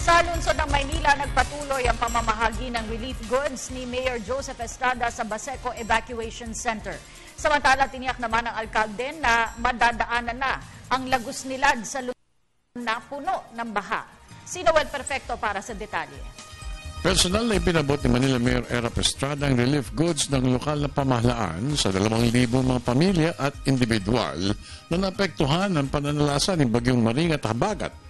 Sa lungsod ng Maynila, nagpatuloy ang pamamahagi ng relief goods ni Mayor Joseph Estrada sa Baseco Evacuation Center. Samantala, tiniyak naman ng alkalde na madadaanan na ang Lagos-Nilad sa lungsod na puno ng baha. Si Noel Perfecto para sa detalye. Personal na ipinabot ni Manila Mayor Erap Estrada ang relief goods ng lokal na pamahalaan sa 2,000 mga pamilya at individual na naapektuhan ng pananalasa ni Bagyong Maring at Habagat,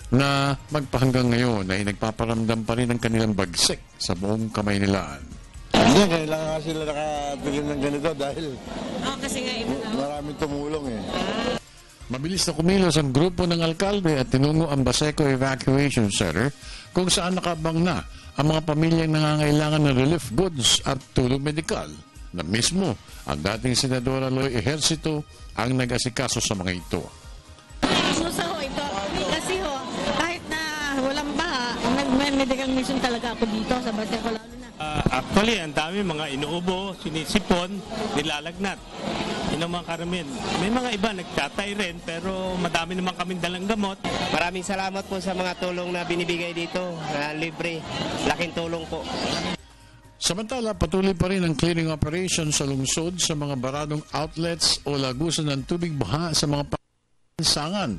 na magpahanggang ngayon ay nagpaparamdam pa rin ang kanilang bagsik sa buong Kamaynilaan. Hindi, kailangan sila nakabili ng ganito dahil kasi nga, maraming tumulong eh. Mabilis na kumilos ang grupo ng alkalde at tinungo ang Baseco Evacuation Center kung saan nakabang na ang mga pamilyang nangangailangan ng relief goods at tulong medikal, na mismo ang dating Senadora Loy Ejercito ang nag-asikaso sa mga ito. Kasi kahit na walang baha, nag-medical mission talaga ako dito sa Baseco, lalo na. Actually, ang dami mga inuubo, sinisipon, nilalagnat. Yun ang mga karamihan. May mga iba nagtatay rin, pero madami naman kaming dalang gamot. Maraming salamat po sa mga tulong na binibigay dito, na libre. Laking tulong po. Samantala, patuloy pa rin ang clearing operation sa lungsod sa mga baradong outlets o lagusan ng tubig baha sa mga pansangan.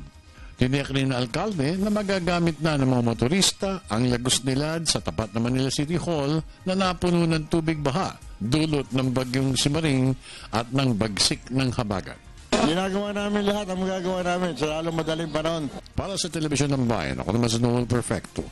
Tiniyak rin ng alkalde na magagamit na ng mga motorista ang Lagos-Nilad sa tapat ng Manila City Hall na napuno ng tubig baha, dulot ng bagyong Simaring at ng bagsik ng Habagat. Ginagawa namin lahat ang magagawa namin sa lalong madaling panahon. Para sa Telebisyon ng Bayan, ako naman si Noel Perfecto.